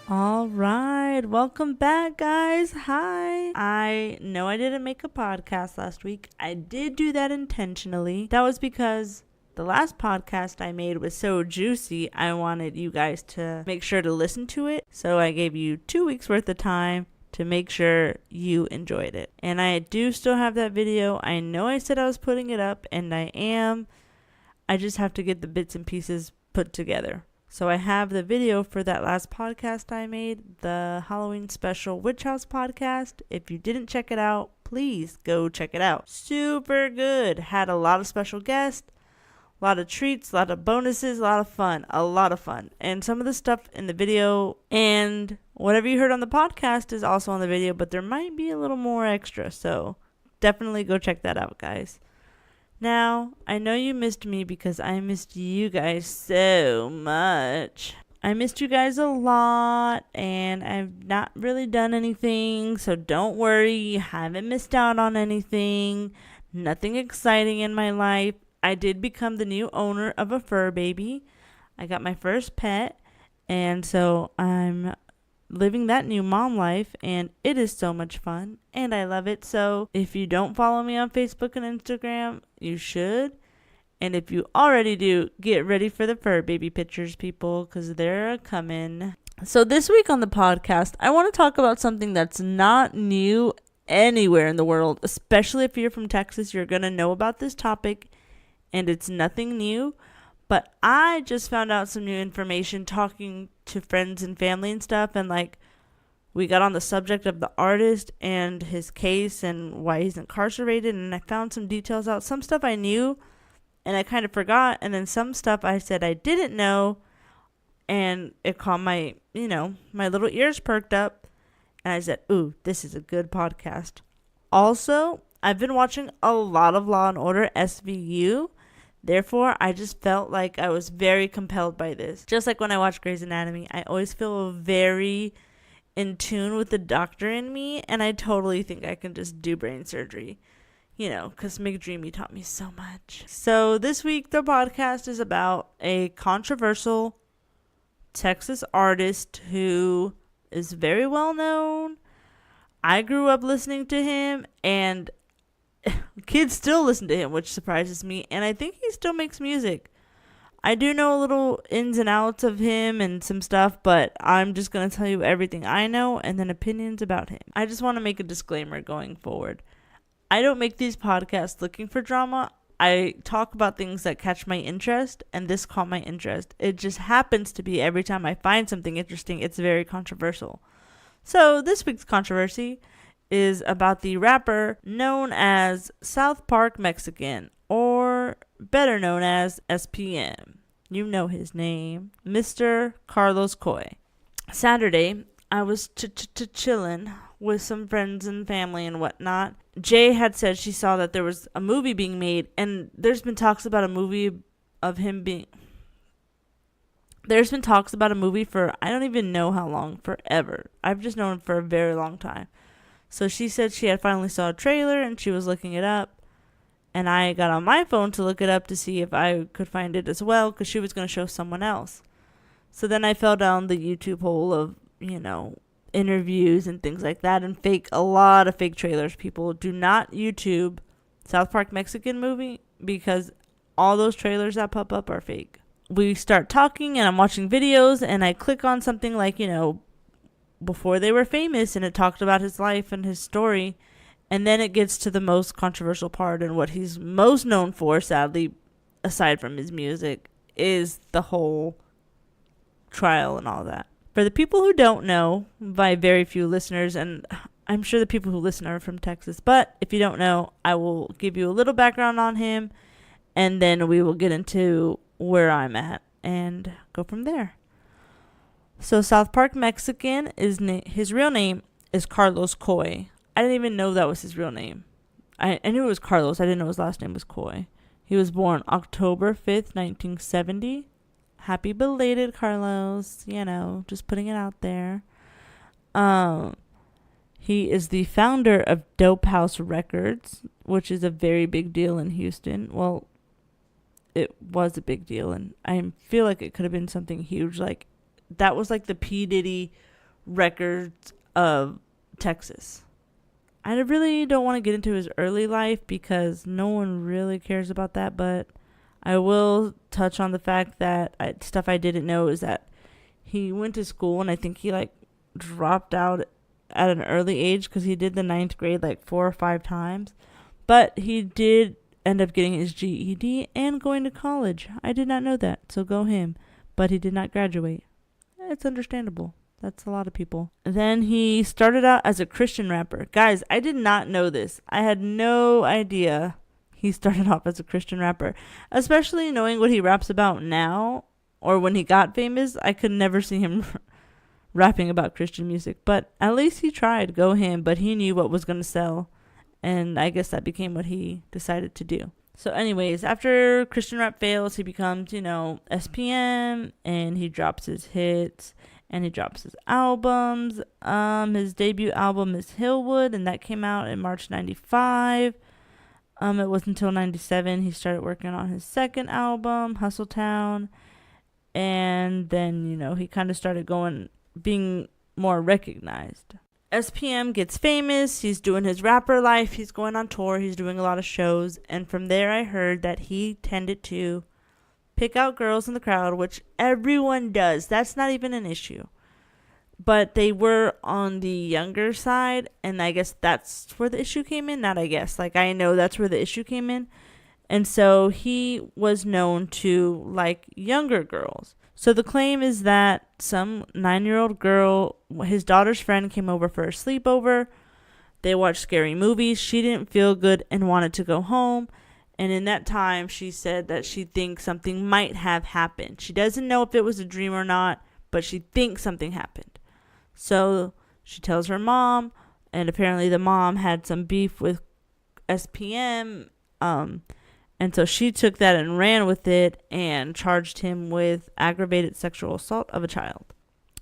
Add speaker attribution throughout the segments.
Speaker 1: All right, welcome back, guys. Hi. I know I didn't make a podcast last week. I did do that intentionally. That was because the last podcast I made was so juicy, I wanted you guys to make sure to listen to it. So I gave you 2 weeks worth of time to make sure you enjoyed it. And I do still have that video. I know I said I was putting it up, and I am. I just have to get the bits and pieces put together. So I have the video for that last podcast I made, the Halloween special Witch House podcast. If you didn't check it out, please go check it out. Super good. Had a lot of special guests, a lot of treats, a lot of bonuses, a lot of fun. And some of the stuff in the video and whatever you heard on the podcast is also on the video, but there might be a little more extra. So definitely go check that out, guys. Now, I know you missed me because I missed you guys so much. I missed you guys a lot, and I've not really done anything, so don't worry, you haven't missed out on anything. Nothing exciting in my life. I did become the new owner of a fur baby. I got my first pet, and so I'm living that new mom life, and it is so much fun, and I love it. So if you don't follow me on Facebook and Instagram, you should. And if you already do, get ready for the fur baby pictures, people, because they're coming. So this week on the podcast, I want to talk about something that's not new anywhere in the world. Especially if you're from Texas, you're going to know about this topic, and it's nothing new. But I just found out some new information talking to friends and family and stuff. And we got on the subject of the artist and his case and why he's incarcerated. And I found some details out. Some stuff I knew and I kind of forgot. And then some stuff I said I didn't know. And it caught my little ears perked up. And I said, ooh, this is a good podcast. Also, I've been watching a lot of Law and Order SVU. Therefore, I just felt like I was very compelled by this. Just like when I watch Grey's Anatomy, I always feel very in tune with the doctor in me, and I totally think I can just do brain surgery, because McDreamy taught me so much. So this week, the podcast is about a controversial Texas artist who is very well known. I grew up listening to him, and kids still listen to him, which surprises me, and I think he still makes music. I do know a little ins and outs of him and some stuff, but I'm just going to tell you everything I know and then opinions about him. I just want to make a disclaimer going forward. I don't make these podcasts looking for drama. I talk about things that catch my interest, and this caught my interest. It just happens to be every time I find something interesting, it's very controversial. So this week's controversy is about the rapper known as South Park Mexican, or better known as SPM. You know his name, Mr. Carlos Coy. Saturday, I was chilling with some friends and family and whatnot. Jay had said she saw that there was a movie being made, and there's been talks about a movie of him being... There's been talks about a movie for I don't even know how long, forever. I've just known for a very long time. So she said she had finally saw a trailer and she was looking it up. And I got on my phone to look it up to see if I could find it as well, because she was going to show someone else. So then I fell down the YouTube hole of, interviews and things like that, and a lot of fake trailers. People, do not YouTube South Park Mexican movie, because all those trailers that pop up are fake. We start talking and I'm watching videos and I click on something like, before they were famous, and it talked about his life and his story, and then it gets to the most controversial part, and what he's most known for, sadly, aside from his music, is the whole trial and all that. For the people who don't know, by very few listeners, and I'm sure the people who listen are from Texas, but if you don't know, I will give you a little background on him, and then we will get into where I'm at and go from there. So South Park Mexican is his real name is Carlos Coy. I didn't even know that was his real name. I knew it was Carlos. I didn't know his last name was Coy. He was born October 5th, 1970. Happy belated, Carlos. Just putting it out there. He is the founder of Dope House Records, which is a very big deal in Houston. Well, it was a big deal, and I feel like it could have been something huge. That was like the P. Diddy records of Texas. I really don't want to get into his early life because no one really cares about that, but I will touch on the fact that stuff I didn't know is that he went to school, and I think he like dropped out at an early age because he did the 9th grade like 4 or 5 times. But he did end up getting his GED and going to college. I did not know that, so go him. But he did not graduate. It's understandable. That's a lot of people. Then he started out as a Christian rapper. Guys, I did not know this. I had no idea he started off as a Christian rapper. Especially knowing what he raps about now, or when he got famous. I could never see him rapping about Christian music. But at least he tried. Go him. But he knew what was going to sell. And I guess that became what he decided to do. So anyways, after Christian rap fails, he becomes, SPM. And he drops his hits. And he drops his albums. His debut album is Hillwood, and that came out in March 95. It wasn't until 97 he started working on his second album, Hustletown. And then, he kind of started being more recognized. SPM gets famous. He's doing his rapper life. He's going on tour. He's doing a lot of shows. And from there, I heard that he tended to pick out girls in the crowd, which everyone does. That's not even an issue. But they were on the younger side, and I guess that's where the issue came in. Not I guess. I know that's where the issue came in. And so he was known to like younger girls. So the claim is that some 9-year-old girl, his daughter's friend, came over for a sleepover. They watched scary movies. She didn't feel good and wanted to go home. And in that time, she said that she thinks something might have happened. She doesn't know if it was a dream or not, but she thinks something happened. So she tells her mom, and apparently the mom had some beef with SPM. And so she took that and ran with it and charged him with aggravated sexual assault of a child.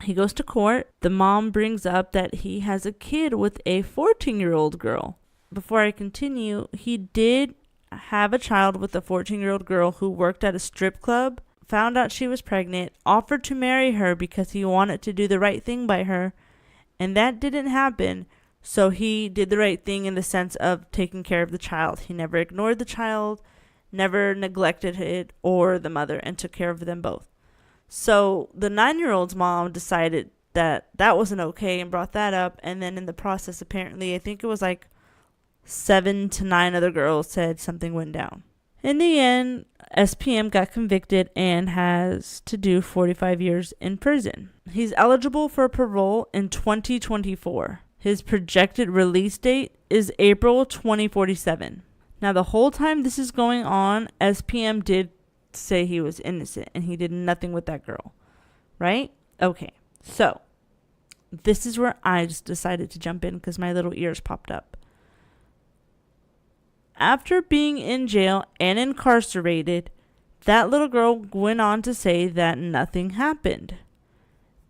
Speaker 1: He goes to court. The mom brings up that he has a kid with a 14-year-old girl. Before I continue, he did have a child with a 14-year-old girl who worked at a strip club, found out she was pregnant, offered to marry her because he wanted to do the right thing by her, and that didn't happen. So he did the right thing in the sense of taking care of the child. He never ignored the child, never neglected it or the mother, and took care of them both. So the 9-year-old's mom decided that that wasn't okay and brought that up, and then in the process, apparently, I think it was 7 to 9 other girls said something went down. In the end, SPM got convicted and has to do 45 years in prison. He's eligible for parole in 2024. His projected release date is April 2047. Now, the whole time this is going on, SPM did say he was innocent and he did nothing with that girl. Right? Okay. So, this is where I just decided to jump in because my little ears popped up. After being in jail and incarcerated, that little girl went on to say that nothing happened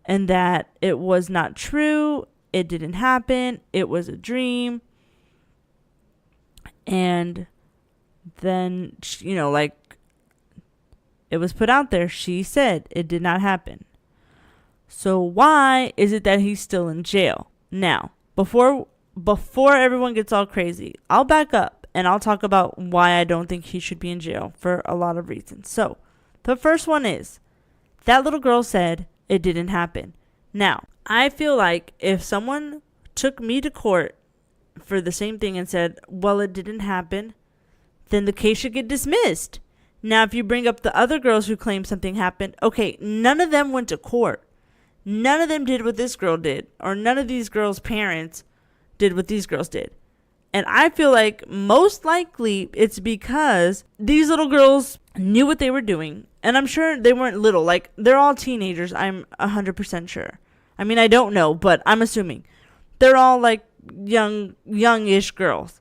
Speaker 1: and that it was not true, it didn't happen, it was a dream. And then, it was put out there. She said it did not happen. So why is it that he's still in jail? Now, before everyone gets all crazy, I'll back up. And I'll talk about why I don't think he should be in jail for a lot of reasons. So, the first one is, that little girl said it didn't happen. Now, I feel like if someone took me to court for the same thing and said, well, it didn't happen, then the case should get dismissed. Now, if you bring up the other girls who claim something happened, okay, none of them went to court. None of them did what this girl did, or none of these girls' parents did what these girls did. And I feel like most likely it's because these little girls knew what they were doing. And I'm sure they weren't little. They're all teenagers. I'm 100% sure. I mean, I don't know, but I'm assuming. They're all youngish girls.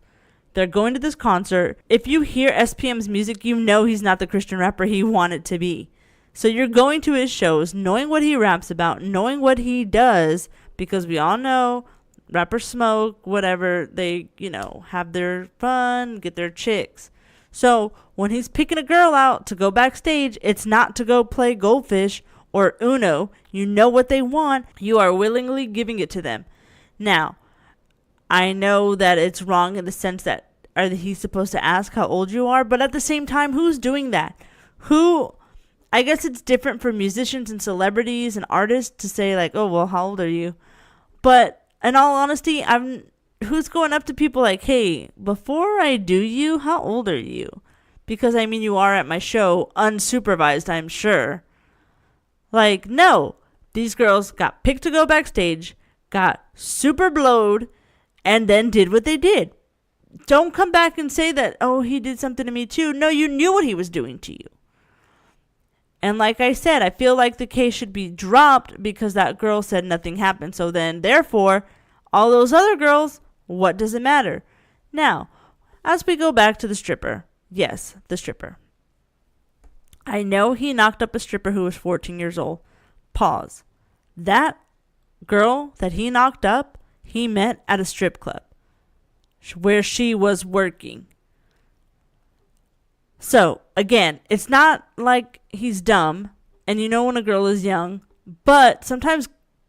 Speaker 1: They're going to this concert. If you hear SPM's music, you know he's not the Christian rapper he wanted to be. So you're going to his shows, knowing what he raps about, knowing what he does, because we all know rappers smoke, whatever, they, have their fun, get their chicks. So when he's picking a girl out to go backstage, it's not to go play goldfish or Uno, you know what they want, you are willingly giving it to them. Now, I know that it's wrong in the sense that he's supposed to ask how old you are, but at the same time, who's doing that? I guess it's different for musicians and celebrities and artists to say like, oh, well, how old are you? But in all honesty, who's going up to people like, hey, before I do you, how old are you? Because, I mean, you are at my show, unsupervised, I'm sure. Like, no. These girls got picked to go backstage, got super blowed, and then did what they did. Don't come back and say that, oh, he did something to me too. No, you knew what he was doing to you. And like I said, I feel like the case should be dropped because that girl said nothing happened. So then, therefore, all those other girls, what does it matter? Now, as we go back to the stripper. Yes, the stripper. I know he knocked up a stripper who was 14 years old. Pause. That girl that he knocked up, he met at a strip club where she was working. So, again, it's not like he's dumb, and you know when a girl is young, but sometimes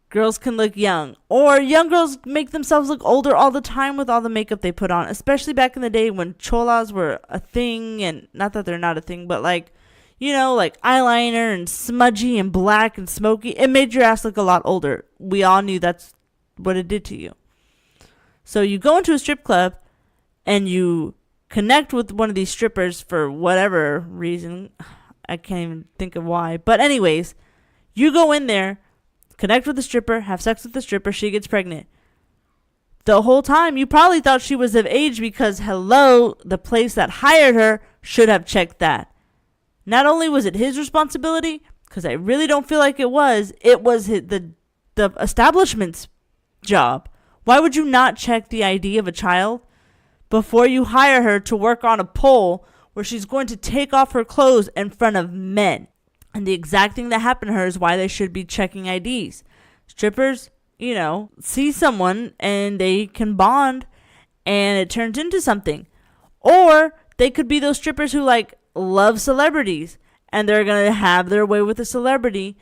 Speaker 1: girls can look young, or young girls make themselves look older all the time with all the makeup they put on, especially back in the day when cholas were a thing, and not that they're not a thing, but like, you know, like eyeliner and smudgy and black and smoky. It made your ass look a lot older. We all knew that's what it did to you. So you go into a strip club and you connect with one of these strippers for whatever reason. I can't even think of why. But anyways, you go in there, connect with the stripper, have sex with the stripper, she gets pregnant. The whole time, you probably thought she was of age because, hello, the place that hired her should have checked that. Not only was it his responsibility, because I really don't feel like it was the establishment's job. Why would you not check the ID of a child before you hire her to work on a pole where she's going to take off her clothes in front of men? And the exact thing that happened to her is why they should be checking IDs. Strippers, you know, see someone and they can bond and it turns into something. Or they could be those strippers who like love celebrities and they're going to have their way with a celebrity.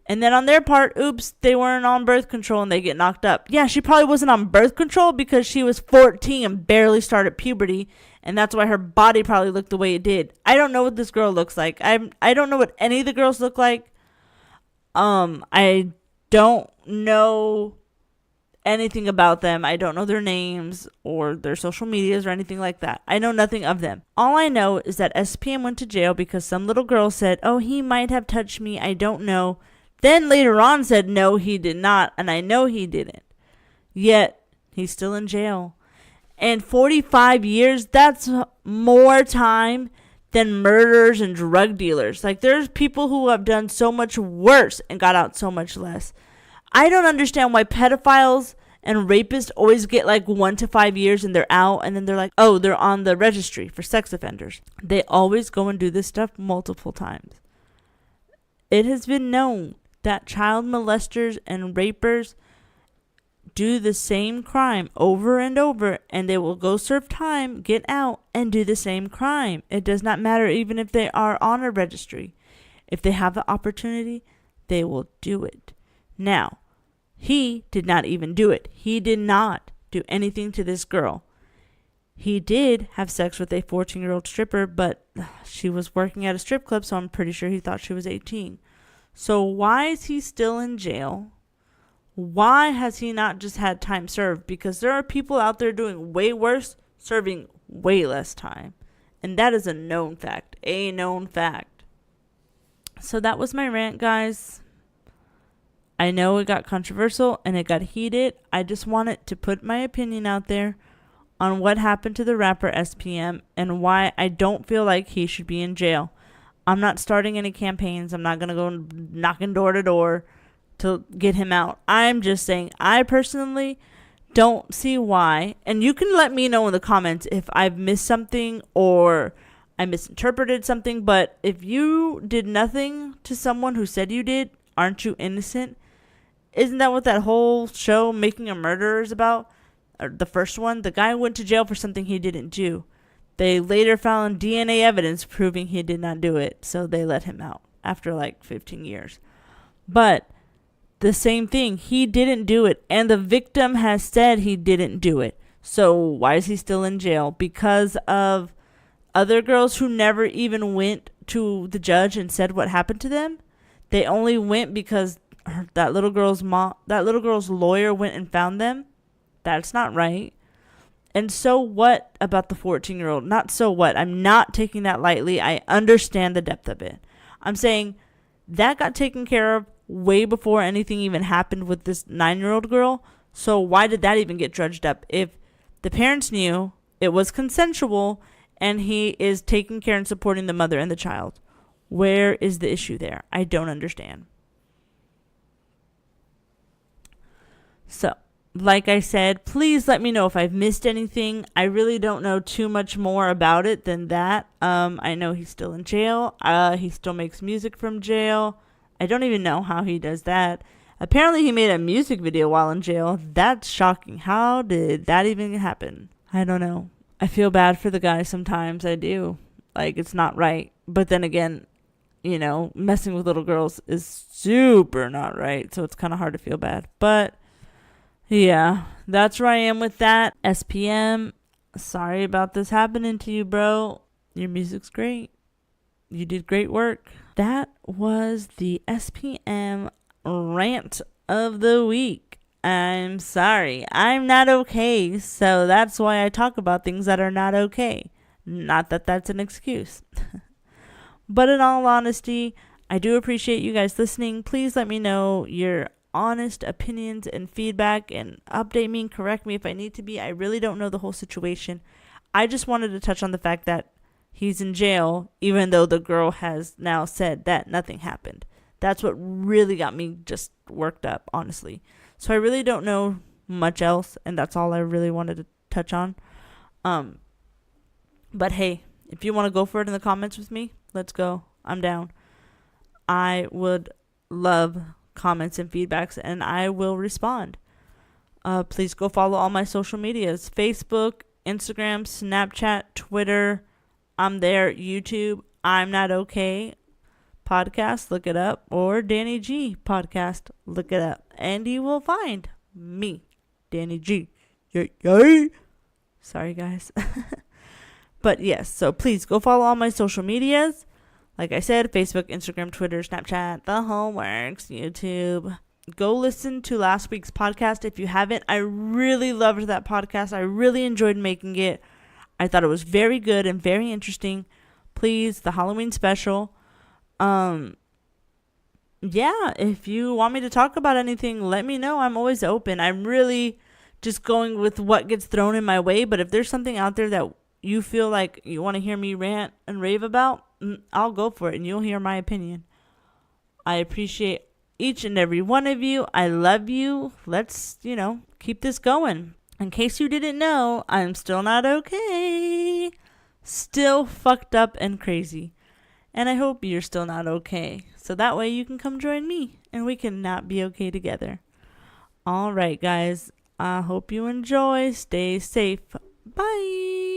Speaker 1: And then on their part, oops, they weren't on birth control and they get knocked up. Yeah, she probably wasn't on birth control because she was 14 and barely started puberty. And that's why her body probably looked the way it did. I don't know what this girl looks like. I don't know what any of the girls look like. I don't know anything about them. I don't know their names or their social medias or anything like that. I know nothing of them. All I know is that SPM went to jail because some little girl said, oh, he might have touched me. I don't know. Then later on said, no, he did not. And I know he didn't. Yet, he's still in jail. And 45 years, that's more time than murderers and drug dealers. Like, there's people who have done so much worse and got out so much less. I don't understand why pedophiles and rapists always get like 1 to 5 years and they're out. And then they're like, oh, they're on the registry for sex offenders. They always go and do this stuff multiple times. It has been known that child molesters and rapers do the same crime over and over, and they will go serve time, get out, and do the same crime. It does not matter even if they are on a registry. If they have the opportunity, they will do it. Now, he did not even do it. He did not do anything to this girl. He did have sex with a 14-year-old stripper, but she was working at a strip club, so I'm pretty sure he thought she was 18. So why is he still in jail? Why has he not just had time served? Because there are people out there doing way worse, serving way less time. And that is a known fact. A known fact. So that was my rant, guys. I know it got controversial and it got heated. I just wanted to put my opinion out there on what happened to the rapper SPM and why I don't feel like he should be in jail. I'm not starting any campaigns. I'm not going to go knocking door to door to get him out. I'm just saying I personally don't see why. And you can let me know in the comments if I've missed something or I misinterpreted something. But if you did nothing to someone who said you did, aren't you innocent? Isn't that what that whole show, Making a Murderer, is about? Or the first one? The guy went to jail for something he didn't do. They later found DNA evidence proving he did not do it, so they let him out after like 15 years. But the same thing, he didn't do it, and the victim has said he didn't do it. So why is he still in jail? Because of other girls who never even went to the judge and said what happened to them? They only went because that little girl's lawyer went and found them? That's not right. And so what about the 14-year-old? Not so what. I'm not taking that lightly. I understand the depth of it. I'm saying that got taken care of way before anything even happened with this 9-year-old girl. So why did that even get dredged up? If the parents knew it was consensual and he is taking care and supporting the mother and the child, where is the issue there? I don't understand. So, like I said, please let me know if I've missed anything. I really don't know too much more about it than that. I know he's still in jail. He still makes music from jail. I don't even know how he does that. Apparently he made a music video while in jail. That's shocking. How did that even happen? I don't know. I feel bad for the guy sometimes. I do. Like, it's not right. But then again, you know, messing with little girls is super not right. So it's kind of hard to feel bad. But yeah, that's where I am with that. SPM, sorry about this happening to you, bro. Your music's great. You did great work. That was the SPM rant of the week. I'm sorry. I'm not okay. So that's why I talk about things that are not okay. Not that that's an excuse. But in all honesty, I do appreciate you guys listening. Please let me know your honest opinions and feedback and update me and correct me if I need to be. I really don't know the whole situation. I just wanted to touch on the fact that he's in jail, even though the girl has now said that nothing happened. That's what really got me just worked up, honestly. So I really don't know much else, and that's all I really wanted to touch on. But hey, if you want to go for it in the comments with me, let's go. I'm down. I would love comments and feedbacks, and I will respond. Please go follow all my social medias: Facebook, Instagram, Snapchat, Twitter. I'm there. YouTube, I'm Not Okay podcast, look it up, or Danny G podcast, look it up, and you will find me, Danny G. Yay. Sorry, guys. But yes, so please go follow all my social medias. Like I said, Facebook, Instagram, Twitter, Snapchat, the whole works, YouTube. Go listen to last week's podcast if you haven't. I really loved that podcast. I really enjoyed making it. I thought it was very good and very interesting. Please, the Halloween special. Yeah, if you want me to talk about anything, let me know. I'm always open. I'm really just going with what gets thrown in my way. But if there's something out there that you feel like you want to hear me rant and rave about, I'll go for it and you'll hear my opinion. I appreciate each and every one of you. I love you. Let's, keep this going. In case you didn't know, I'm still not okay. Still fucked up and crazy. And I hope you're still not okay. So that way you can come join me and we can not be okay together. All right, guys. I hope you enjoy. Stay safe. Bye.